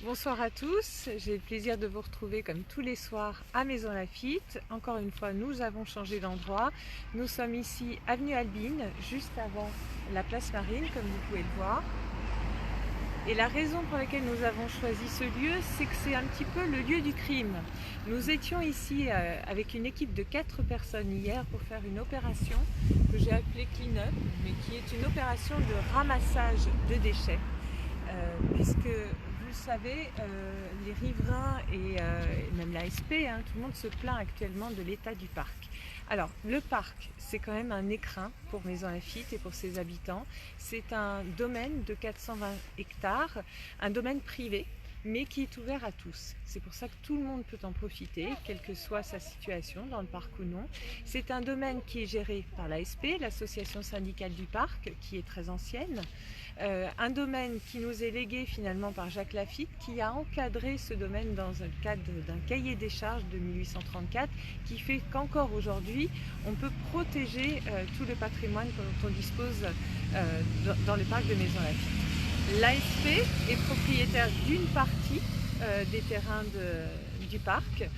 Bonsoir à tous, j'ai le plaisir de vous retrouver comme tous les soirs à Maison Lafitte. Encore une fois, nous avons changé d'endroit. Nous sommes ici avenue Albine, juste avant la place Marine, comme vous pouvez le voir. Et la raison pour laquelle nous avons choisi ce lieu, c'est que c'est un petit peu le lieu du crime. Nous étions ici avec une équipe de 4 personnes hier pour faire une opération que j'ai appelée Clean Up, mais qui est une opération de ramassage de déchets. Puisque vous le savez, les riverains et même l'ASP, tout le monde se plaint actuellement de l'état du parc. Alors le parc, c'est quand même un écrin pour Maison Lafitte et pour ses habitants. C'est un domaine de 420 hectares, un domaine privé, mais qui est ouvert à tous. C'est pour ça que tout le monde peut en profiter, quelle que soit sa situation, dans le parc ou non. C'est un domaine qui est géré par l'ASP, l'association syndicale du parc, qui est très ancienne. Un domaine qui nous est légué finalement par Jacques Lafitte, qui a encadré ce domaine dans le cadre d'un cahier des charges de 1834, qui fait qu'encore aujourd'hui, on peut protéger tout le patrimoine dont on dispose dans le parc de Maison Lafitte. L'ASP est propriétaire d'une partie des terrains du parc.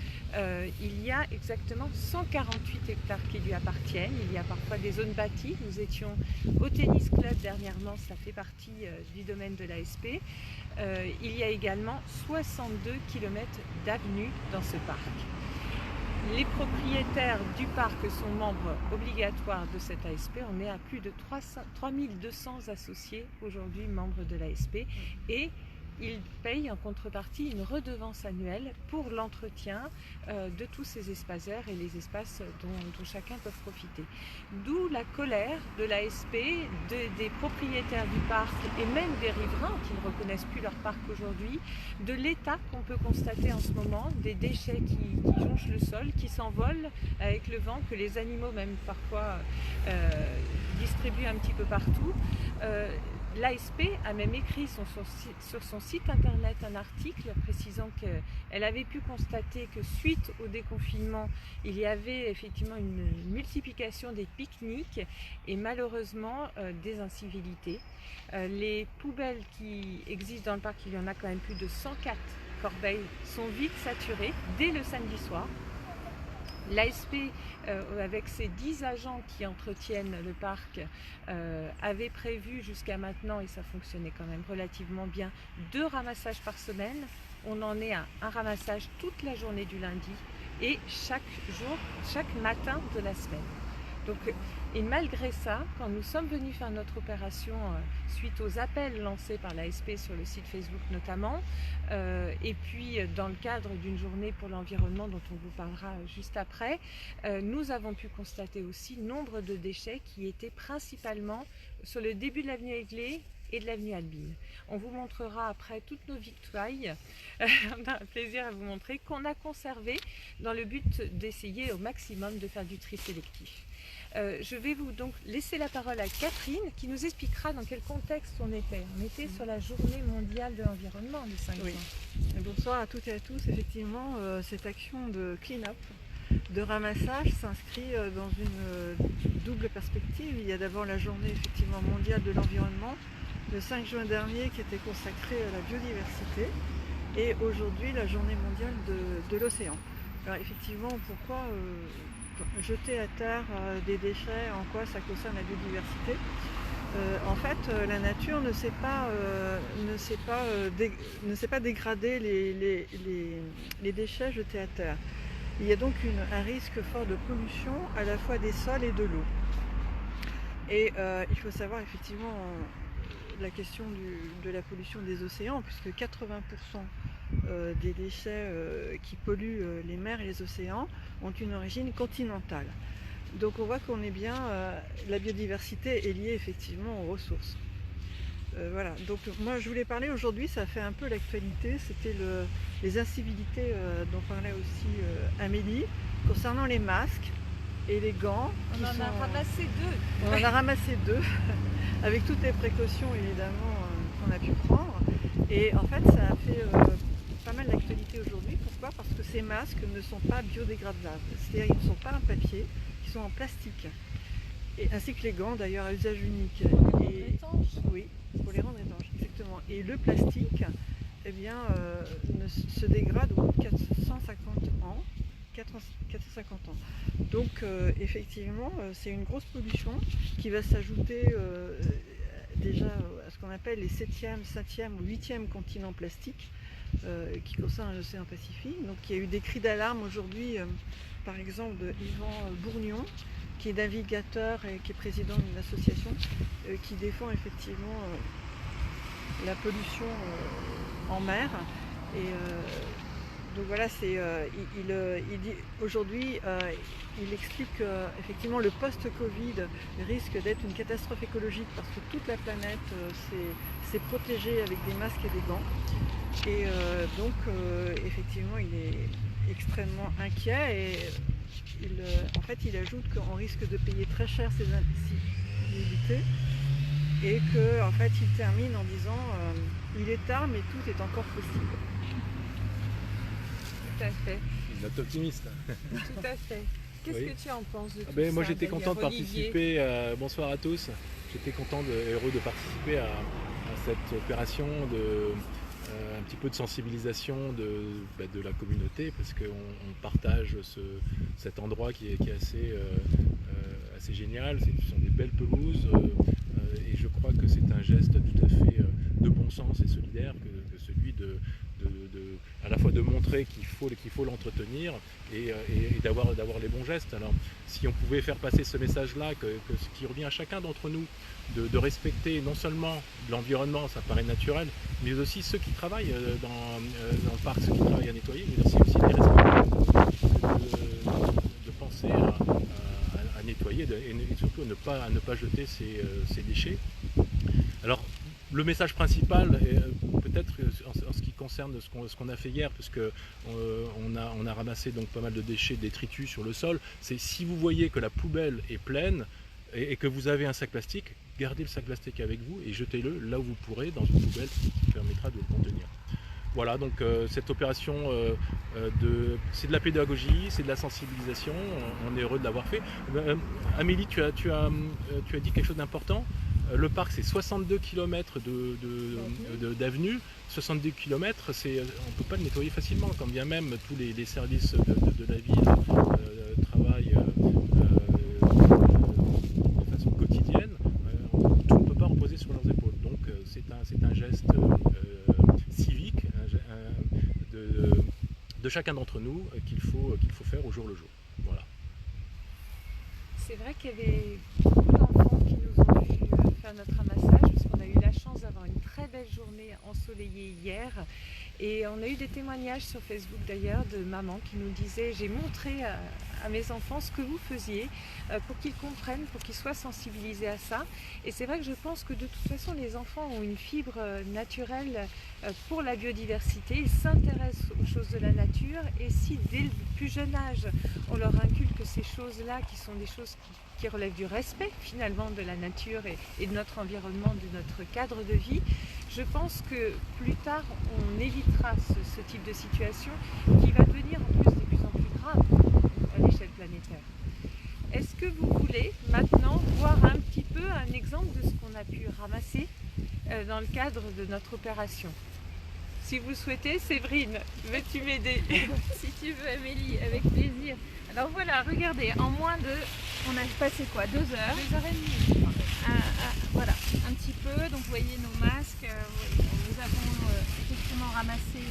Il y a exactement 148 hectares qui lui appartiennent. Il y a parfois des zones bâties. Nous étions au tennis club dernièrement, ça fait partie du domaine de l'ASP. Il y a également 62 km d'avenues dans ce parc. Les propriétaires du parc sont membres obligatoires de cette ASP. On est à plus de 3200 associés aujourd'hui membres de l'ASP et ils payent en contrepartie une redevance annuelle pour l'entretien de tous ces espaces verts et les espaces dont chacun peut profiter. D'où la colère de l'ASP, des propriétaires du parc et même des riverains qui ne reconnaissent plus leur parc aujourd'hui, de l'état qu'on peut constater en ce moment, des déchets qui jonchent le sol, qui s'envolent avec le vent, que les animaux même parfois distribuent un petit peu partout. L'ASP a même écrit sur son site internet un article précisant qu'elle avait pu constater que suite au déconfinement, il y avait effectivement une multiplication des pique-niques et malheureusement des incivilités. Les poubelles qui existent dans le parc, il y en a quand même plus de 104 corbeilles, sont vite saturées dès le samedi soir. L'ASP, avec ses 10 agents qui entretiennent le parc, avait prévu jusqu'à maintenant, et ça fonctionnait quand même relativement bien, 2 ramassages par semaine. On en est à un ramassage toute la journée du lundi et chaque matin de la semaine. Donc, et malgré ça, quand nous sommes venus faire notre opération suite aux appels lancés par l'ASP sur le site Facebook notamment, et puis dans le cadre d'une journée pour l'environnement dont on vous parlera juste après, nous avons pu constater aussi nombre de déchets qui étaient principalement sur le début de l'avenue Aiglé et de l'avenue Albine. On vous montrera après toutes nos victoires, on a un plaisir à vous montrer, qu'on a conservé dans le but d'essayer au maximum de faire du tri sélectif. Je vais vous donc laisser la parole à Catherine qui nous expliquera dans quel contexte on était. On était sur la journée mondiale de l'environnement le 5 juin. Bonsoir à toutes et à tous. Effectivement, cette action de clean-up, de ramassage s'inscrit dans une double perspective. Il y a d'abord la journée effectivement mondiale de l'environnement, le 5 juin dernier, qui était consacrée à la biodiversité, et aujourd'hui la journée mondiale de l'océan. Alors effectivement, pourquoi jeter à terre des déchets, en quoi ça concerne la biodiversité? En fait, la nature ne sait pas dégrader les déchets jetés à terre. Il y a donc un risque fort de pollution à la fois des sols et de l'eau. Et il faut savoir effectivement la question de la pollution des océans, puisque 80% des déchets qui polluent les mers et les océans ont une origine continentale. Donc on voit qu'on est bien, la biodiversité est liée effectivement aux ressources. Voilà, donc moi je voulais parler aujourd'hui, ça fait un peu l'actualité, c'était les incivilités dont parlait aussi Amélie, concernant les masques et les gants. On en a ramassé 2. On en a ramassé 2, avec toutes les précautions évidemment qu'on a pu prendre. Et en fait ça a fait pas mal d'actualité aujourd'hui. Pourquoi? Parce que ces masques ne sont pas biodégradables, c'est-à-dire ils ne sont pas en papier, ils sont en plastique. Et, ainsi que les gants d'ailleurs à usage unique. Pour les rendre étanches. Oui, pour les rendre étanches, exactement. Et le plastique, eh bien, bien, se dégrade au bout de 450 ans. 450 ans. Donc effectivement, c'est une grosse pollution qui va s'ajouter déjà à ce qu'on appelle les 7e, 5e ou 8e continents plastiques qui concernent l'océan Pacifique. Donc il y a eu des cris d'alarme aujourd'hui, par exemple de Yvan Bourgnon, qui est navigateur et qui est président d'une association qui défend effectivement la pollution en mer. Et donc voilà, il dit aujourd'hui, il explique effectivement le post-Covid risque d'être une catastrophe écologique parce que toute la planète s'est protégée avec des masques et des gants. Et donc effectivement, il est extrêmement inquiet et en fait, il ajoute qu'on risque de payer très cher ces incivilités et qu'en fait, il termine en disant il est tard, mais tout est encore possible. Tout à fait. Une note optimiste. Tout à fait. Qu'est-ce que tu en penses de tout ça? Moi j'étais content de participer, bonsoir à tous, j'étais heureux de participer à cette opération un petit peu de sensibilisation de la communauté parce qu'on partage cet endroit qui est assez génial, ce sont des belles pelouses et je crois que c'est un geste tout à fait de bon sens et solidaire que celui à la fois de montrer qu'il faut l'entretenir et d'avoir les bons gestes. Alors si on pouvait faire passer ce message-là, ce qui revient à chacun d'entre nous, de respecter non seulement l'environnement, ça paraît naturel, mais aussi ceux qui travaillent dans le parc, ceux qui travaillent à nettoyer, mais c'est aussi des responsables de penser à nettoyer et surtout à ne pas jeter ces déchets. Alors le message principal, peut-être en ce qui concerne ce qu'on a fait hier, parce qu'on a ramassé donc pas mal de déchets, de détritus sur le sol, c'est si vous voyez que la poubelle est pleine et que vous avez un sac plastique, gardez le sac plastique avec vous et jetez-le là où vous pourrez, dans une poubelle qui permettra de le contenir. Voilà, donc cette opération, c'est de la pédagogie, c'est de la sensibilisation, on est heureux de l'avoir fait. Amélie, tu as dit quelque chose d'important. Le parc, c'est 62 km d'avenue. 62 km, on ne peut pas le nettoyer facilement, quand bien même tous les services de la ville travaillent de façon quotidienne. Tout ne peut pas reposer sur leurs épaules. Donc c'est un geste civique de chacun d'entre nous qu'il faut faire au jour le jour. Voilà. C'est vrai qu'il y avait beaucoup d'enfants qui nous ont vu faire notre ramassage parce qu'on a eu la chance d'avoir une très belle journée ensoleillée hier et on a eu des témoignages sur Facebook d'ailleurs de mamans qui nous disaient j'ai montré à mes enfants ce que vous faisiez pour qu'ils comprennent, pour qu'ils soient sensibilisés à ça et c'est vrai que je pense que de toute façon les enfants ont une fibre naturelle pour la biodiversité, ils s'intéressent aux choses de la nature et si dès le plus jeune âge on leur inculque ces choses-là qui sont des choses qui relèvent du respect finalement de la nature et de notre environnement, de notre cadre de vie, je pense que plus tard on évitera ce type de situation qui va devenir en plus de plus en plus grave à l'échelle planétaire. Est-ce que vous voulez maintenant voir un petit peu un exemple de ce qu'on a pu ramasser dans le cadre de notre opération? Si vous souhaitez, Séverine, veux-tu m'aider? Si tu veux, Amélie, avec plaisir. Alors voilà, regardez, en moins de... On a passé quoi? 2 heures? 2 heures et demie. Voilà, un petit peu. Donc vous voyez nos masques, nous avons effectivement ramassé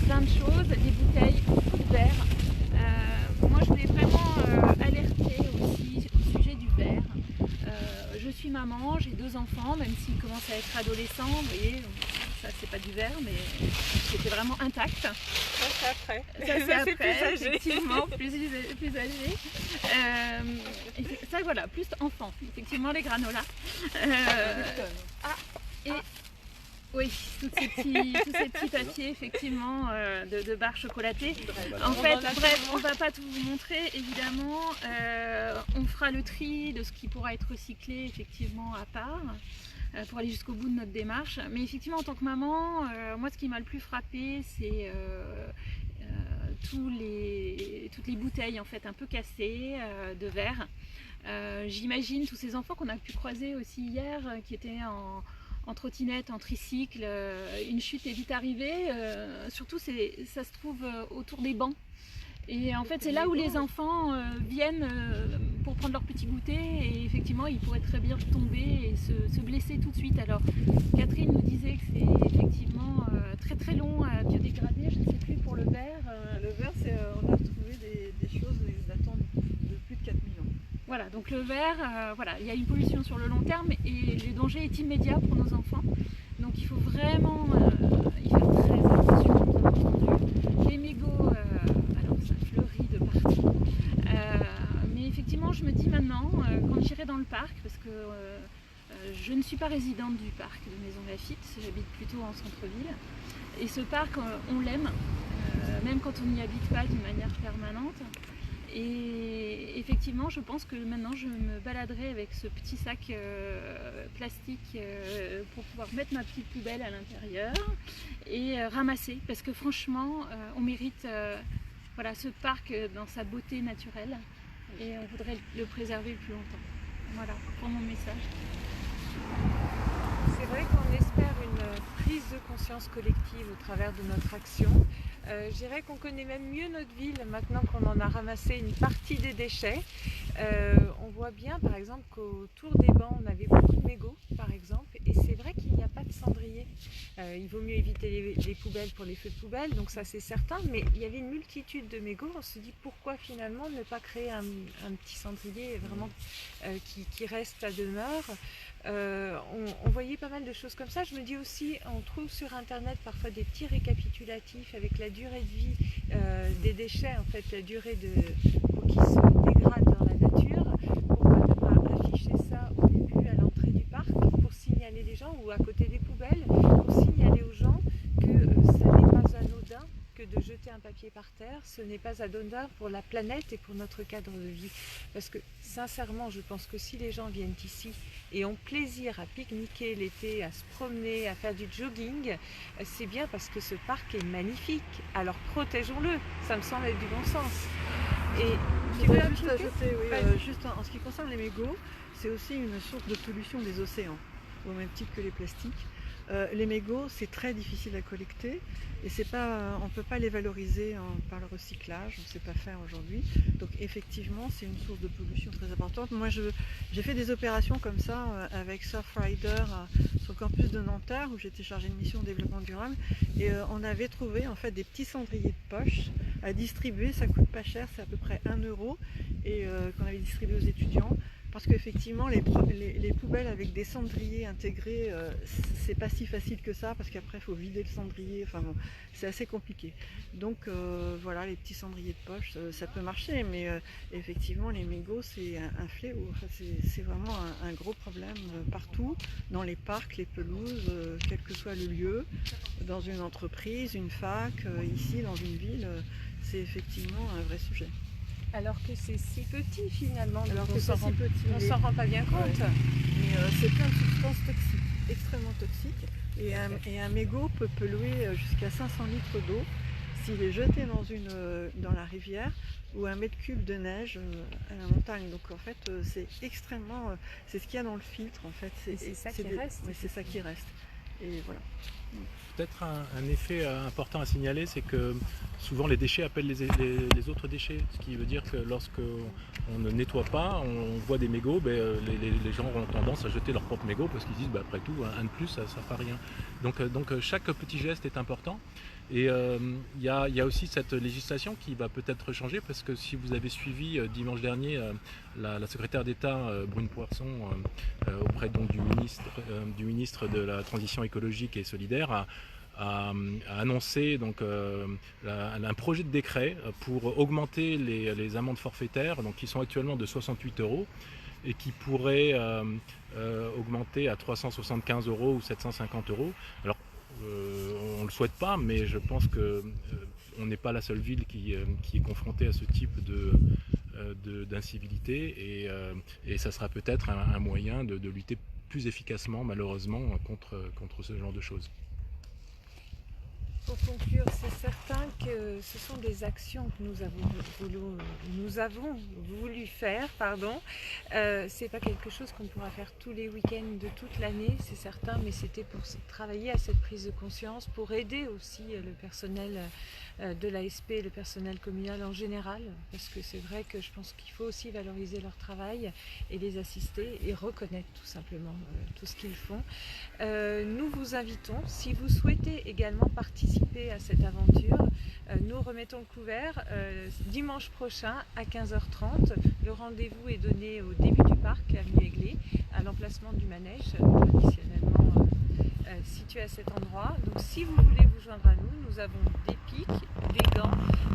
plein de choses, des bouteilles, beaucoup de verre. Moi je voulais vraiment alerter aussi au sujet du verre. Je suis maman, j'ai 2 enfants, même s'ils commencent à être adolescents, vous voyez, ça c'est pas du verre, mais c'était vraiment intact. Ça c'est après. Ça c'est après, plus âgé. effectivement, plus âgé. Ça voilà, plus enfant, effectivement les granolas. Oui, tous ces petits papiers effectivement de barres chocolatées. En fait, bref, on ne va pas tout vous montrer évidemment. On fera le tri de ce qui pourra être recyclé effectivement à part pour aller jusqu'au bout de notre démarche. Mais effectivement, en tant que maman, moi ce qui m'a le plus frappé, c'est toutes les bouteilles en fait un peu cassées de verre. J'imagine tous ces enfants qu'on a pu croiser aussi hier qui étaient en trottinette, en tricycle, une chute est vite arrivée. Surtout, ça se trouve autour des bancs. Et en fait, c'est là où les enfants viennent pour prendre leur petit goûter et effectivement, ils pourraient très bien tomber et se blesser tout de suite. Alors, Catherine nous disait que c'est effectivement très très long à biodégrader, je ne sais plus pour le verre. Le verre, on a trouvé des choses datant de plus de 4000 ans. Voilà, donc le verre, voilà, il y a une pollution sur le long terme et le danger est immédiat pour nos enfants. Donc il faut vraiment y faire très attention, bien entendu. Les mégots, alors ça fleurit de partout. Mais effectivement, je me dis maintenant, quand j'irai dans le parc, parce que je ne suis pas résidente du parc de Maison Lafitte, j'habite plutôt en centre-ville. Et ce parc, on l'aime, même quand on n'y habite pas d'une manière permanente. Et effectivement, je pense que maintenant je me baladerai avec ce petit sac plastique pour pouvoir mettre ma petite poubelle à l'intérieur et ramasser. Parce que franchement, on mérite voilà, ce parc dans sa beauté naturelle et on voudrait le préserver plus longtemps. Voilà pour mon message. C'est vrai qu'on espère une prise de conscience collective au travers de notre action. Je dirais qu'on connaît même mieux notre ville maintenant qu'on en a ramassé une partie des déchets. On voit bien par exemple qu'autour des bancs on avait beaucoup de mégots par exemple et c'est vrai qu'il n'y a pas de cendrier. Il vaut mieux éviter les poubelles pour les feux de poubelle, donc ça c'est certain, mais il y avait une multitude de mégots. On se dit pourquoi finalement ne pas créer un petit cendrier vraiment qui reste à demeure. On voyait pas mal de choses comme ça. Je me dis aussi, on trouve sur internet parfois des petits récapitulatifs avec la durée de vie des déchets, en fait la durée pour qu'ils se dégradent dans la nature. Pourquoi ne pas afficher ça au début à l'entrée du parc pour signaler les gens ou à côté des poubelles, pour signaler aux gens que ça n'est pas anodin que de jeter un papier par terre, ce n'est pas anodin pour la planète et pour notre cadre de vie. Parce que sincèrement, je pense que si les gens viennent ici et ont plaisir à pique-niquer l'été, à se promener, à faire du jogging, c'est bien parce que ce parc est magnifique. Alors protégeons-le, ça me semble être du bon sens. Et tu veux juste ajouter, oui, juste en ce qui concerne les mégots, c'est aussi une source de pollution des océans, au même titre que les plastiques. Les mégots, c'est très difficile à collecter et on ne peut pas les valoriser par le recyclage, on ne sait pas faire aujourd'hui. Donc effectivement, c'est une source de pollution très importante. Moi, j'ai fait des opérations comme ça avec Surfrider sur le campus de Nanterre où j'étais chargée de mission de développement durable et on avait trouvé en fait des petits cendriers de poche à distribuer. Ça coûte pas cher, c'est à peu près 1 € et qu'on avait distribué aux étudiants. Parce qu'effectivement, les poubelles avec des cendriers intégrés, c'est pas si facile que ça, parce qu'après, il faut vider le cendrier, enfin bon, c'est assez compliqué. Donc voilà, les petits cendriers de poche, ça peut marcher, mais effectivement, les mégots, c'est un fléau. Enfin, c'est vraiment un gros problème partout, dans les parcs, les pelouses, quel que soit le lieu, dans une entreprise, une fac, ici, dans une ville, c'est effectivement un vrai sujet. Alors que c'est si petit finalement, alors on s'en rend pas bien compte. Ouais. Mais c'est plein de substances toxiques, extrêmement toxiques. Et un mégot peut polluer jusqu'à 500 litres d'eau s'il est jeté dans la rivière ou 1 mètre cube de neige à la montagne. Donc en fait, c'est extrêmement... c'est ce qu'il y a dans le filtre en fait. C'est ça qui reste. Oui, c'est ça qui reste. Et voilà. Peut-être un effet important à signaler, c'est que souvent les déchets appellent les autres déchets, ce qui veut dire que lorsque on ne nettoie pas, on voit des mégots, les gens ont tendance à jeter leurs propres mégots parce qu'ils disent après tout, un de plus ça ne fera rien. Donc chaque petit geste est important. Et il y a aussi cette législation qui va peut-être changer parce que si vous avez suivi dimanche dernier la secrétaire d'État Brune Poirson auprès donc, du ministre de la Transition écologique et solidaire a annoncé donc, un projet de décret pour augmenter les amendes forfaitaires donc, qui sont actuellement de 68 € et qui pourraient augmenter à 375 € ou 750 €. Alors, on ne le souhaite pas, mais je pense qu'on n'est pas la seule ville qui est confrontée à ce type d'incivilité et ça sera peut-être un moyen de lutter plus efficacement, malheureusement, contre ce genre de choses. pour conclure, c'est certain que ce sont des actions que nous avons voulu faire, pardon. C'est pas quelque chose qu'on pourra faire tous les week-ends de toute l'année, c'est certain, mais c'était pour travailler à cette prise de conscience, pour aider aussi le personnel de l'ASP, le personnel communal en général, parce que c'est vrai que je pense qu'il faut aussi valoriser leur travail et les assister et reconnaître tout simplement tout ce qu'ils font. Nous vous invitons, si vous souhaitez également participer à cette aventure, nous remettons le couvert dimanche prochain à 15h30. Le rendez-vous est donné au début du parc, avenue Aiglé, à l'emplacement du manège, traditionnellement situé à cet endroit. Donc si vous voulez vous joindre à nous, nous avons des pics, des gants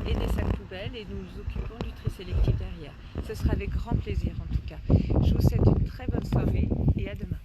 et des sacs poubelles et nous nous occupons du tri sélectif derrière. Ce sera avec grand plaisir en tout cas. Je vous souhaite une très bonne soirée et à demain.